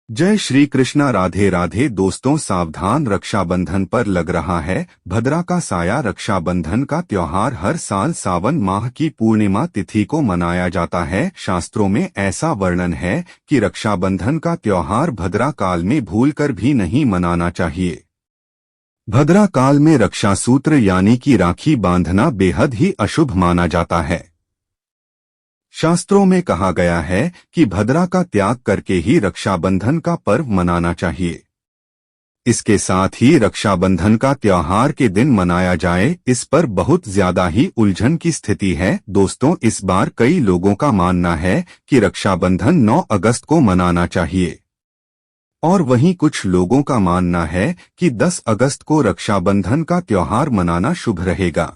जय श्री कृष्णा। राधे राधे दोस्तों, सावधान, रक्षाबंधन पर लग रहा है भद्रा का साया। रक्षाबंधन का त्योहार हर साल सावन माह की पूर्णिमा तिथि को मनाया जाता है। शास्त्रों में ऐसा वर्णन है कि रक्षाबंधन का त्योहार भद्रा काल में भूलकर भी नहीं मनाना चाहिए। भद्रा काल में रक्षा सूत्र यानी कि राखी बांधना बेहद ही अशुभ माना जाता है। शास्त्रों में कहा गया है कि भद्रा का त्याग करके ही रक्षाबंधन का पर्व मनाना चाहिए। इसके साथ ही रक्षाबंधन का त्योहार के दिन मनाया जाए, इस पर बहुत ज्यादा ही उलझन की स्थिति है। दोस्तों, इस बार कई लोगों का मानना है कि रक्षाबंधन 9 अगस्त को मनाना चाहिए और वहीं कुछ लोगों का मानना है कि 10 अगस्त को रक्षाबंधन का त्योहार मनाना शुभ रहेगा।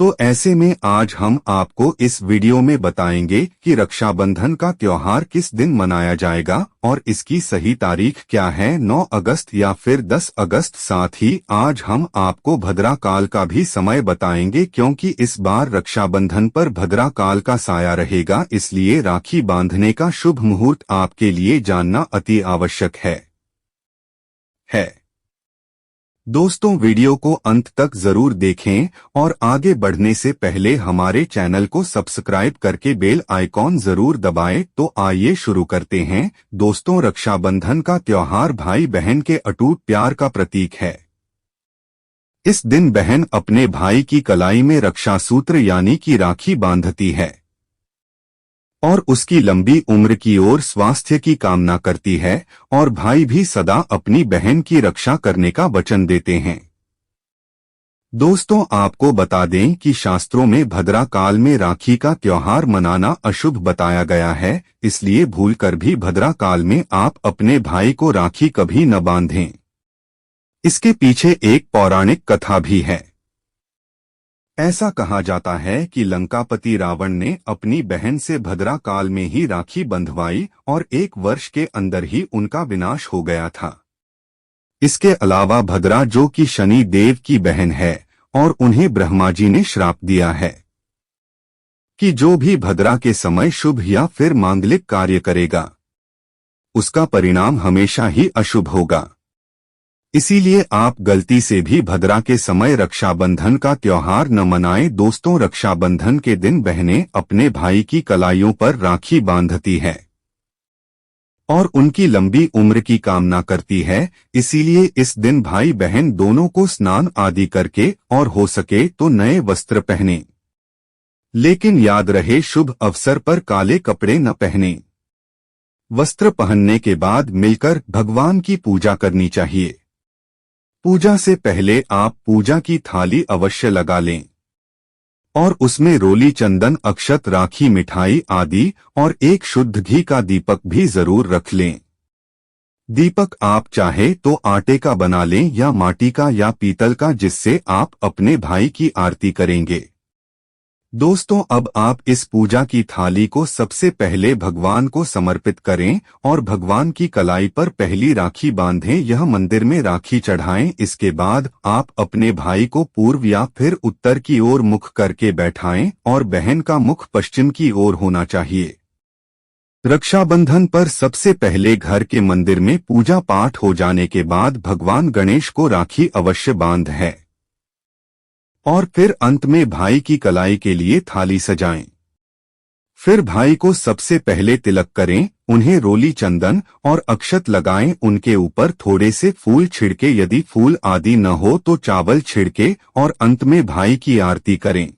तो ऐसे में आज हम आपको इस वीडियो में बताएंगे कि रक्षाबंधन का त्योहार किस दिन मनाया जाएगा और इसकी सही तारीख क्या है, 9 अगस्त या फिर 10 अगस्त। साथ ही आज हम आपको भद्रा काल का भी समय बताएंगे, क्योंकि इस बार रक्षाबंधन पर भद्रा काल का साया रहेगा, इसलिए राखी बांधने का शुभ मुहूर्त आपके लिए जानना अति आवश्यक है। दोस्तों, वीडियो को अंत तक जरूर देखें और आगे बढ़ने से पहले हमारे चैनल को सब्सक्राइब करके बेल आइकॉन जरूर दबाएं। तो आइए शुरू करते हैं। दोस्तों, रक्षाबंधन का त्योहार भाई बहन के अटूट प्यार का प्रतीक है। इस दिन बहन अपने भाई की कलाई में रक्षा सूत्र यानी कि राखी बांधती है और उसकी लंबी उम्र की ओर स्वास्थ्य की कामना करती है, और भाई भी सदा अपनी बहन की रक्षा करने का वचन देते हैं। दोस्तों, आपको बता दें कि शास्त्रों में भद्रा काल में राखी का त्योहार मनाना अशुभ बताया गया है, इसलिए भूलकर भी भद्रा काल में आप अपने भाई को राखी कभी न बांधें। इसके पीछे एक पौराणिक कथा भी है। ऐसा कहा जाता है कि लंकापति रावण ने अपनी बहन से भद्रा काल में ही राखी बंधवाई और 1 वर्ष के अंदर ही उनका विनाश हो गया था। इसके अलावा भद्रा, जो कि शनि देव की बहन है, और उन्हें ब्रह्मा जी ने श्राप दिया है कि जो भी भद्रा के समय शुभ या फिर मांगलिक कार्य करेगा, उसका परिणाम हमेशा ही अशुभ होगा। इसीलिए आप गलती से भी भद्रा के समय रक्षाबंधन का त्योहार न मनाएं। दोस्तों, रक्षाबंधन के दिन बहनें अपने भाई की कलाइयों पर राखी बांधती है और उनकी लंबी उम्र की कामना करती है। इसीलिए इस दिन भाई बहन दोनों को स्नान आदि करके और हो सके तो नए वस्त्र पहने, लेकिन याद रहे शुभ अवसर पर काले कपड़े न पहने। वस्त्र पहनने के बाद मिलकर भगवान की पूजा करनी चाहिए। पूजा से पहले आप पूजा की थाली अवश्य लगा लें और उसमें रोली, चंदन, अक्षत, राखी, मिठाई आदि और एक शुद्ध घी का दीपक भी जरूर रख लें। दीपक आप चाहे तो आटे का बना लें या माटी का या पीतल का, जिससे आप अपने भाई की आरती करेंगे। दोस्तों, अब आप इस पूजा की थाली को सबसे पहले भगवान को समर्पित करें और भगवान की कलाई पर पहली राखी बांधें, यह मंदिर में राखी चढ़ाएं। इसके बाद आप अपने भाई को पूर्व या फिर उत्तर की ओर मुख करके बैठाएं और बहन का मुख पश्चिम की ओर होना चाहिए। रक्षाबंधन पर सबसे पहले घर के मंदिर में पूजा पाठ हो जाने के बाद भगवान गणेश को राखी अवश्य बांध है और फिर अंत में भाई की कलाई के लिए थाली सजाएं। फिर भाई को सबसे पहले तिलक करें, उन्हें रोली, चंदन और अक्षत लगाएं, उनके ऊपर थोड़े से फूल छिड़के, यदि फूल आदि न हो तो चावल छिड़के और अंत में भाई की आरती करें।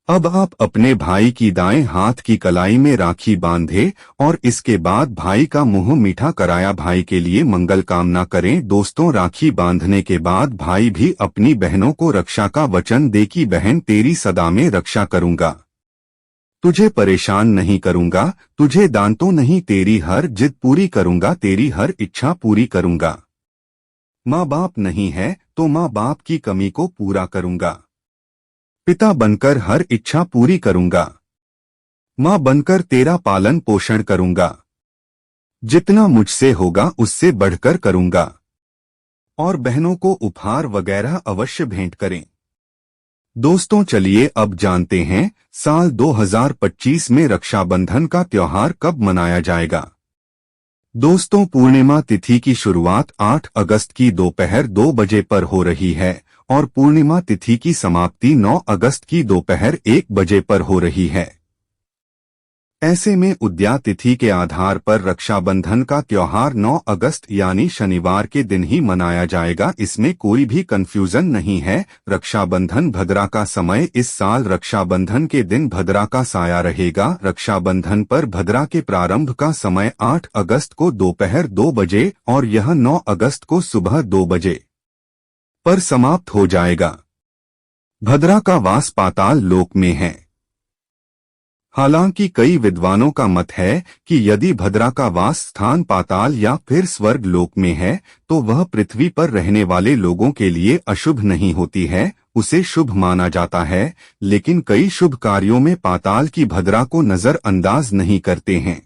अब आप अपने भाई की दाएं हाथ की कलाई में राखी बांधे और इसके बाद भाई का मुंह मीठा कराया भाई के लिए मंगल कामना करें। दोस्तों, राखी बांधने के बाद भाई भी अपनी बहनों को रक्षा का वचन दे कि बहन, तेरी सदा में रक्षा करूंगा, तुझे परेशान नहीं करूंगा, तुझे डांटूं नहीं, तेरी हर जिद पूरी करूंगा, तेरी हर इच्छा पूरी करूंगा। माँ बाप नहीं है तो माँ बाप की कमी को पूरा करूंगा, पिता बनकर हर इच्छा पूरी करूंगा, माँ बनकर तेरा पालन पोषण करूंगा, जितना मुझसे होगा उससे बढ़कर करूंगा। और बहनों को उपहार वगैरह अवश्य भेंट करें। दोस्तों, चलिए अब जानते हैं साल 2025 में रक्षाबंधन का त्योहार कब मनाया जाएगा। दोस्तों, पूर्णिमा तिथि की शुरुआत 8 अगस्त की दोपहर 2 बजे पर हो रही है और पूर्णिमा तिथि की समाप्ति 9 अगस्त की दोपहर 1 बजे पर हो रही है। ऐसे में उदया तिथि के आधार पर रक्षाबंधन का त्योहार 9 अगस्त यानी शनिवार के दिन ही मनाया जाएगा। इसमें कोई भी कंफ्यूजन नहीं है। रक्षाबंधन भद्रा का समय इस साल रक्षाबंधन के दिन भद्रा का साया रहेगा। रक्षाबंधन पर भद्रा के प्रारंभ का समय 8 अगस्त को दोपहर 2 बजे और यह 9 अगस्त को सुबह 2 बजे पर समाप्त हो जाएगा। भद्रा का वास पाताल लोक में है। हालांकि कई विद्वानों का मत है कि यदि भद्रा का वास स्थान पाताल या फिर स्वर्ग लोक में है तो वह पृथ्वी पर रहने वाले लोगों के लिए अशुभ नहीं होती है, उसे शुभ माना जाता है। लेकिन कई शुभ कार्यों में पाताल की भद्रा को नजरअंदाज नहीं करते हैं।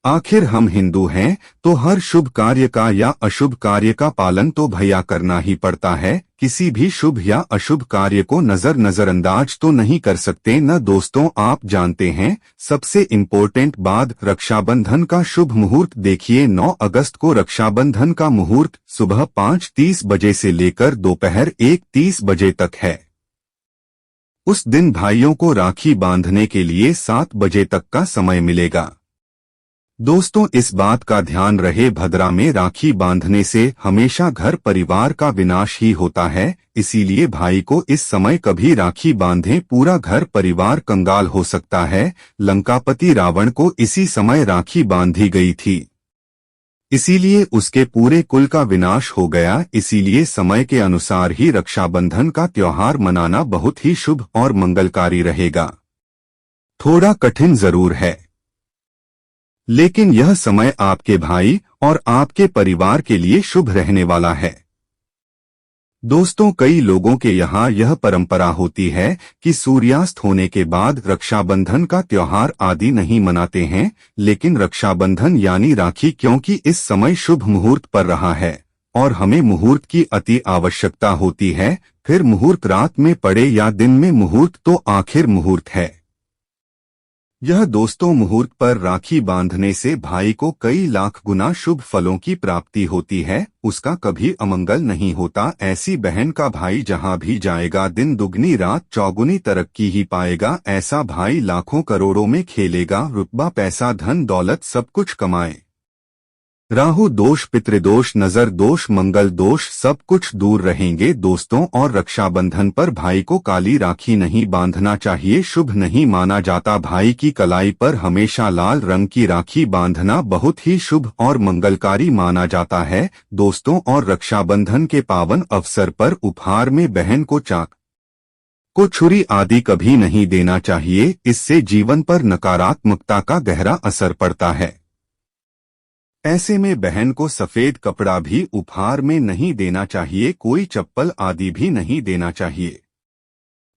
आखिर हम हिंदू हैं तो हर शुभ कार्य का या अशुभ कार्य का पालन तो भैया करना ही पड़ता है। किसी भी शुभ या अशुभ कार्य को नजरअंदाज तो नहीं कर सकते न। दोस्तों, आप जानते हैं सबसे इम्पोर्टेंट बात, रक्षाबंधन का शुभ मुहूर्त देखिए। 9 अगस्त को रक्षाबंधन का मुहूर्त सुबह 5:30 बजे से लेकर दोपहर 1:30 बजे तक है। उस दिन भाइयों को राखी बांधने के लिए 7 बजे तक का समय मिलेगा। दोस्तों, इस बात का ध्यान रहे, भद्रा में राखी बांधने से हमेशा घर परिवार का विनाश ही होता है। इसीलिए भाई को इस समय कभी राखी बांधें, पूरा घर परिवार कंगाल हो सकता है। लंकापति रावण को इसी समय राखी बांधी गई थी, इसीलिए उसके पूरे कुल का विनाश हो गया। इसीलिए समय के अनुसार ही रक्षाबंधन का त्योहार मनाना बहुत ही शुभ और मंगलकारी रहेगा। थोड़ा कठिन जरूर है, लेकिन यह समय आपके भाई और आपके परिवार के लिए शुभ रहने वाला है। दोस्तों, कई लोगों के यहाँ यह परंपरा होती है कि सूर्यास्त होने के बाद रक्षाबंधन का त्योहार आदि नहीं मनाते हैं, लेकिन रक्षाबंधन यानी राखी क्योंकि इस समय शुभ मुहूर्त पर रहा है और हमें मुहूर्त की अति आवश्यकता होती है। फिर मुहूर्त रात में पड़े या दिन में, मुहूर्त तो आखिर मुहूर्त है। यह दोस्तों, मुहूर्त पर राखी बांधने से भाई को कई लाख गुना शुभ फलों की प्राप्ति होती है, उसका कभी अमंगल नहीं होता। ऐसी बहन का भाई जहां भी जाएगा दिन दुगनी रात चौगुनी तरक्की ही पाएगा। ऐसा भाई लाखों करोड़ों में खेलेगा, रुतबा पैसा धन दौलत सब कुछ कमाए। राहु दोष, पितृदोष, नजर दोष, मंगल दोष सब कुछ दूर रहेंगे। दोस्तों, और रक्षाबंधन पर भाई को काली राखी नहीं बांधना चाहिए, शुभ नहीं माना जाता। भाई की कलाई पर हमेशा लाल रंग की राखी बांधना बहुत ही शुभ और मंगलकारी माना जाता है। दोस्तों, और रक्षाबंधन के पावन अवसर पर उपहार में बहन को चाक को छुरी आदि कभी नहीं देना चाहिए, इससे जीवन पर नकारात्मकता का गहरा असर पड़ता है। ऐसे में बहन को सफेद कपड़ा भी उपहार में नहीं देना चाहिए, कोई चप्पल आदि भी नहीं देना चाहिए।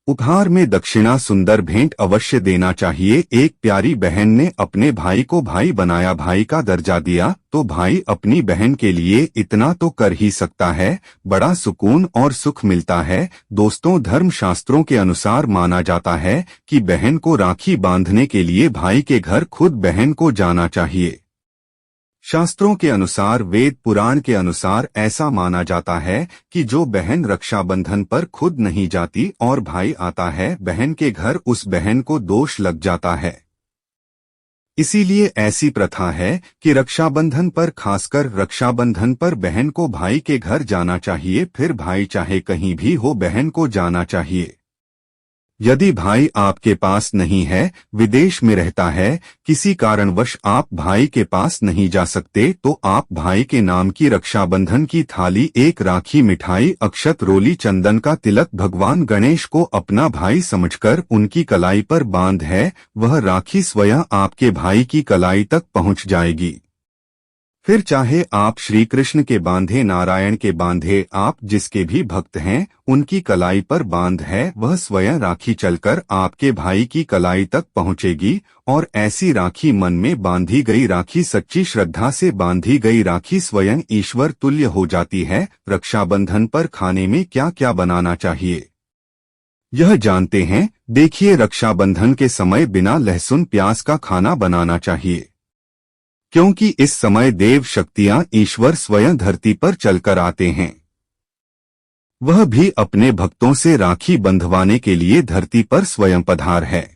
उपहार में दक्षिणा सुंदर भेंट अवश्य देना चाहिए। एक प्यारी बहन ने अपने भाई को भाई बनाया, भाई का दर्जा दिया, तो भाई अपनी बहन के लिए इतना तो कर ही सकता है। बड़ा सुकून और सुख मिलता है। दोस्तों, धर्म शास्त्रों के अनुसार माना जाता है कि बहन को राखी बांधने के लिए भाई के घर खुद बहन को जाना चाहिए। शास्त्रों के अनुसार, वेद पुराण के अनुसार ऐसा माना जाता है कि जो बहन रक्षाबंधन पर खुद नहीं जाती और भाई आता है बहन के घर, उस बहन को दोष लग जाता है। इसीलिए ऐसी प्रथा है कि रक्षाबंधन पर, खासकर रक्षाबंधन पर बहन को भाई के घर जाना चाहिए। फिर भाई चाहे कहीं भी हो, बहन को जाना चाहिए। यदि भाई आपके पास नहीं है, विदेश में रहता है, किसी कारणवश आप भाई के पास नहीं जा सकते, तो आप भाई के नाम की रक्षाबंधन की थाली, एक राखी, मिठाई, अक्षत, रोली, चंदन का तिलक, भगवान गणेश को अपना भाई समझकर उनकी कलाई पर बांध है, वह राखी स्वयं आपके भाई की कलाई तक पहुंच जाएगी। फिर चाहे आप श्री कृष्ण के बांधे, नारायण के बांधे, आप जिसके भी भक्त हैं उनकी कलाई पर बांध है, वह स्वयं राखी चलकर आपके भाई की कलाई तक पहुंचेगी। और ऐसी राखी, मन में बांधी गई राखी, सच्ची श्रद्धा से बांधी गई राखी स्वयं ईश्वर तुल्य हो जाती है। रक्षाबंधन पर खाने में क्या क्या बनाना चाहिए, यह जानते हैं। देखिए, रक्षाबंधन के समय बिना लहसुन प्याज का खाना बनाना चाहिए, क्योंकि इस समय देव शक्तियां ईश्वर स्वयं धरती पर चलकर आते हैं। वह भी अपने भक्तों से राखी बंधवाने के लिए धरती पर स्वयं पधार है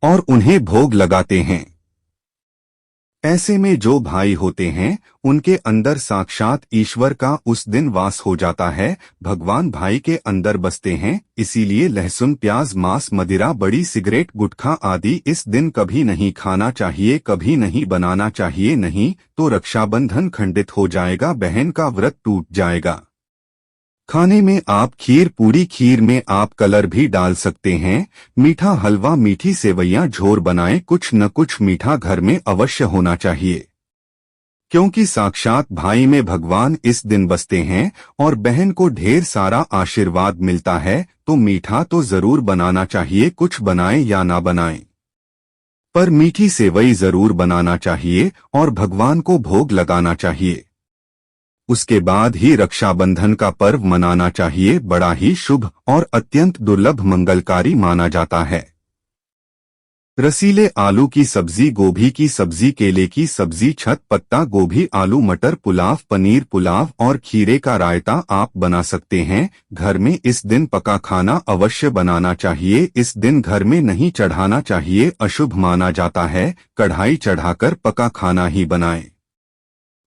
और उन्हें भोग लगाते हैं। ऐसे में जो भाई होते हैं उनके अंदर साक्षात ईश्वर का उस दिन वास हो जाता है। भगवान भाई के अंदर बसते हैं। इसीलिए लहसुन, प्याज, मांस, मदिरा, बड़ी, सिगरेट, गुटखा आदि इस दिन कभी नहीं खाना चाहिए, कभी नहीं बनाना चाहिए। नहीं तो रक्षाबंधन खंडित हो जाएगा, बहन का व्रत टूट जाएगा। खाने में आप खीर पूरी, खीर में आप कलर भी डाल सकते हैं। मीठा हलवा, मीठी सेवइयां झोर बनाएं। कुछ न कुछ मीठा घर में अवश्य होना चाहिए, क्योंकि साक्षात भाई में भगवान इस दिन बसते हैं और बहन को ढेर सारा आशीर्वाद मिलता है। तो मीठा तो जरूर बनाना चाहिए, कुछ बनाएं या ना बनाएं, पर मीठी सेवई जरूर बनाना चाहिए और भगवान को भोग लगाना चाहिए। उसके बाद ही रक्षाबंधन का पर्व मनाना चाहिए। बड़ा ही शुभ और अत्यंत दुर्लभ मंगलकारी माना जाता है। रसीले आलू की सब्जी, गोभी की सब्जी, केले की सब्जी, छत पत्ता गोभी, आलू मटर पुलाव, पनीर पुलाव और खीरे का रायता आप बना सकते हैं। घर में इस दिन पका खाना अवश्य बनाना चाहिए। इस दिन घर में नहीं चढ़ाना चाहिए, अशुभ माना जाता है। कढ़ाई चढ़ाकर पका खाना ही बनाएं।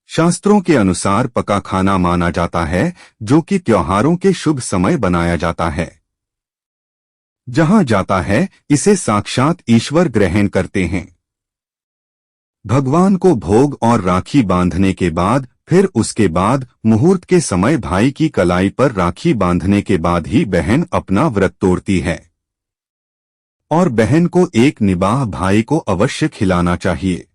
शास्त्रों के अनुसार पका खाना माना जाता है, जो कि त्योहारों के शुभ समय बनाया जाता है। जहां जाता है इसे साक्षात ईश्वर ग्रहण करते हैं। भगवान को भोग और राखी बांधने के बाद फिर उसके बाद मुहूर्त के समय भाई की कलाई पर राखी बांधने के बाद ही बहन अपना व्रत तोड़ती है और बहन को एक निबाह भाई को अवश्य खिलाना चाहिए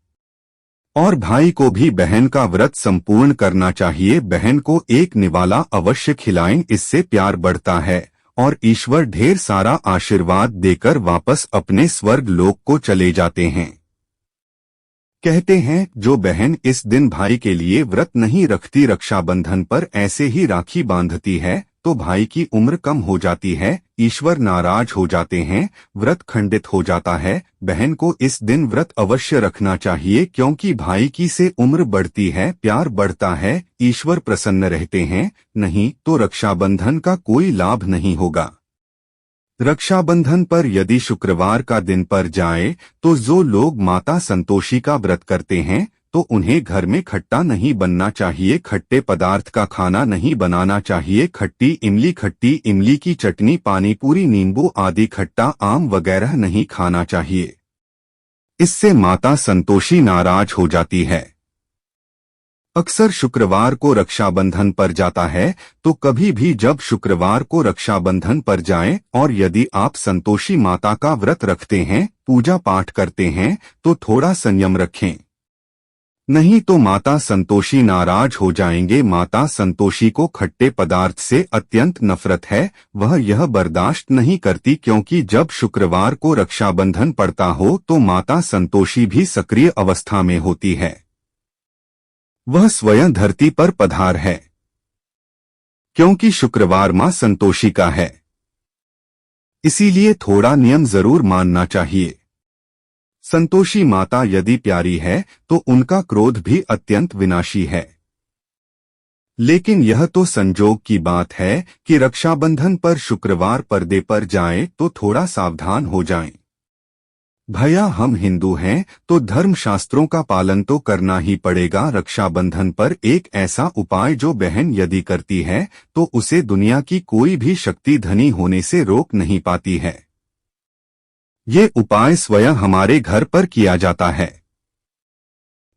और भाई को भी बहन का व्रत संपूर्ण करना चाहिए। बहन को एक निवाला अवश्य खिलाएं, इससे प्यार बढ़ता है और ईश्वर ढेर सारा आशीर्वाद देकर वापस अपने स्वर्ग लोक को चले जाते हैं। कहते हैं जो बहन इस दिन भाई के लिए व्रत नहीं रखती, रक्षाबंधन पर ऐसे ही राखी बांधती है, तो भाई की उम्र कम हो जाती है, ईश्वर नाराज हो जाते हैं, व्रत खंडित हो जाता है। बहन को इस दिन व्रत अवश्य रखना चाहिए, क्योंकि भाई की से उम्र बढ़ती है, प्यार बढ़ता है, ईश्वर प्रसन्न रहते हैं। नहीं तो रक्षाबंधन का कोई लाभ नहीं होगा। रक्षाबंधन पर यदि शुक्रवार का दिन पर जाए तो जो लोग माता संतोषी का व्रत करते हैं तो उन्हें घर में खट्टा नहीं बनना चाहिए, खट्टे पदार्थ का खाना नहीं बनाना चाहिए। खट्टी इमली की चटनी, पानी पूरी, नींबू आदि खट्टा आम वगैरह नहीं खाना चाहिए। इससे माता संतोषी नाराज हो जाती है। अक्सर शुक्रवार को रक्षाबंधन पर जाता है, तो कभी भी जब शुक्रवार को रक्षाबंधन पर जाएं और यदि आप संतोषी माता का व्रत रखते हैं, पूजा पाठ करते हैं, तो थोड़ा संयम रखें, नहीं तो माता संतोषी नाराज हो जाएंगे। माता संतोषी को खट्टे पदार्थ से अत्यंत नफरत है, वह यह बर्दाश्त नहीं करती, क्योंकि जब शुक्रवार को रक्षाबंधन पड़ता हो तो माता संतोषी भी सक्रिय अवस्था में होती है, वह स्वयं धरती पर पधार है, क्योंकि शुक्रवार मां संतोषी का है। इसीलिए थोड़ा नियम जरूर मानना चाहिए। संतोषी माता यदि प्यारी है तो उनका क्रोध भी अत्यंत विनाशी है। लेकिन यह तो संजोग की बात है कि रक्षाबंधन पर शुक्रवार पर्दे पर जाएं तो थोड़ा सावधान हो जाएं। भैया हम हिंदू हैं तो धर्म शास्त्रों का पालन तो करना ही पड़ेगा। रक्षाबंधन पर एक ऐसा उपाय जो बहन यदि करती है तो उसे दुनिया की कोई भी शक्ति धनी होने से रोक नहीं पाती है। ये उपाय स्वयं हमारे घर पर किया जाता है।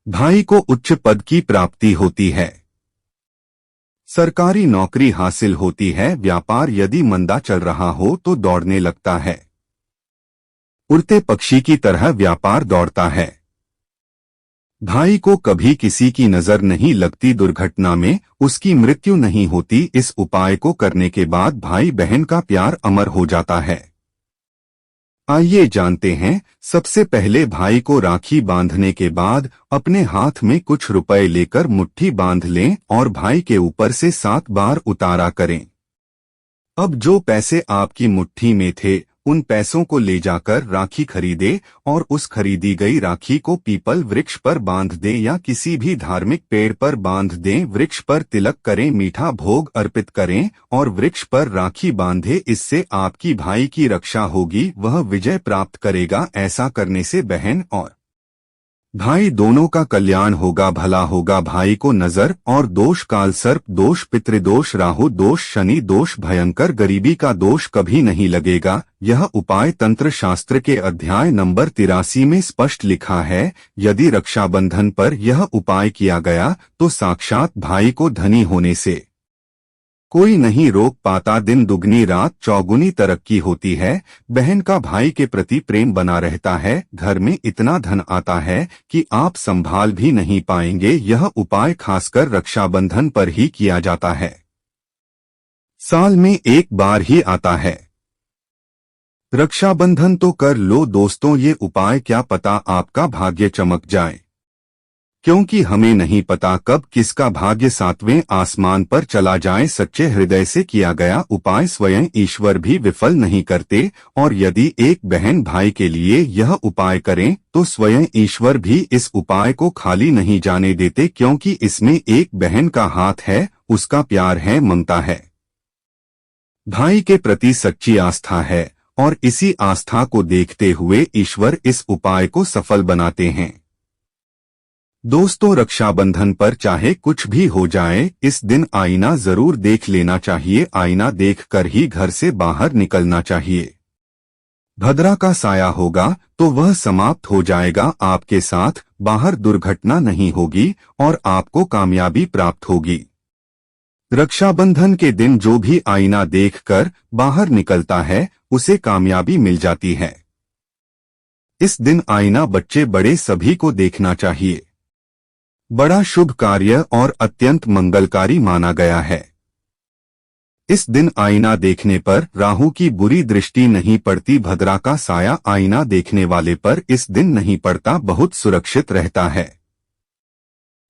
भाई को उच्च पद की प्राप्ति होती है, सरकारी नौकरी हासिल होती है, व्यापार यदि मंदा चल रहा हो तो दौड़ने लगता है, उड़ते पक्षी की तरह व्यापार दौड़ता है। भाई को कभी किसी की नजर नहीं लगती, दुर्घटना में उसकी मृत्यु नहीं होती। इस उपाय को करने के बाद भाई बहन का प्यार अमर हो जाता है। आइए जानते हैं। सबसे पहले भाई को राखी बांधने के बाद अपने हाथ में कुछ रुपए लेकर मुट्ठी बांध लें और भाई के ऊपर से 7 बार उतारा करें। अब जो पैसे आपकी मुट्ठी में थे उन पैसों को ले जाकर राखी खरीदे और उस खरीदी गई राखी को पीपल वृक्ष पर बांध दें या किसी भी धार्मिक पेड़ पर बांध दें। वृक्ष पर तिलक करें, मीठा भोग अर्पित करें और वृक्ष पर राखी बांधे। इससे आपकी भाई की रक्षा होगी, वह विजय प्राप्त करेगा। ऐसा करने से बहन और भाई दोनों का कल्याण होगा, भला होगा। भाई को नजर और दोष, काल सर्प दोष, पितृदोष, राहु दोष, शनि दोष, भयंकर गरीबी का दोष कभी नहीं लगेगा। यह उपाय तंत्र शास्त्र के अध्याय नंबर 83 में स्पष्ट लिखा है। यदि रक्षाबंधन पर यह उपाय किया गया तो साक्षात भाई को धनी होने से कोई नहीं रोक पाता। दिन दुगनी रात चौगुनी तरक्की होती है। बहन का भाई के प्रति प्रेम बना रहता है। घर में इतना धन आता है कि आप संभाल भी नहीं पाएंगे। यह उपाय खासकर रक्षाबंधन पर ही किया जाता है। साल में एक बार ही आता है रक्षाबंधन, तो कर लो दोस्तों ये उपाय, क्या पता आपका भाग्य चमक जाए। क्योंकि हमें नहीं पता कब किसका भाग्य सातवें आसमान पर चला जाए। सच्चे हृदय से किया गया उपाय स्वयं ईश्वर भी विफल नहीं करते। और यदि एक बहन भाई के लिए यह उपाय करें तो स्वयं ईश्वर भी इस उपाय को खाली नहीं जाने देते, क्योंकि इसमें एक बहन का हाथ है, उसका प्यार है, ममता है, भाई के प्रति सच्ची आस्था है। और इसी आस्था को देखते हुए ईश्वर इस उपाय को सफल बनाते हैं। दोस्तों, रक्षाबंधन पर चाहे कुछ भी हो जाए, इस दिन आईना जरूर देख लेना चाहिए। आईना देखकर ही घर से बाहर निकलना चाहिए। भद्रा का साया होगा तो वह समाप्त हो जाएगा आपके साथ। बाहर दुर्घटना नहीं होगी और आपको कामयाबी प्राप्त होगी। रक्षाबंधन के दिन जो भी आईना देखकर बाहर निकलता है उसे कामयाबी मिल जाती है। इस दिन आईना बच्चे बड़े सभी को देखना चाहिए। बड़ा शुभ कार्य और अत्यंत मंगलकारी माना गया है। इस दिन आईना देखने पर राहु की बुरी दृष्टि नहीं पड़ती। भद्रा का साया आईना देखने वाले पर इस दिन नहीं पड़ता, बहुत सुरक्षित रहता है।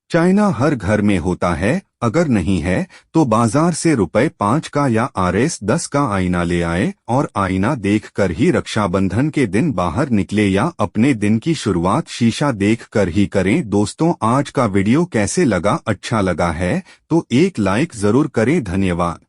चाइना हर घर में होता है, अगर नहीं है तो बाजार से ₹5 का या Rs10 का आईना ले आए और आईना देखकर ही रक्षाबंधन के दिन बाहर निकले या अपने दिन की शुरुआत शीशा देखकर ही करें। दोस्तों, आज का वीडियो कैसे लगा? अच्छा लगा है तो एक लाइक जरूर करें। धन्यवाद।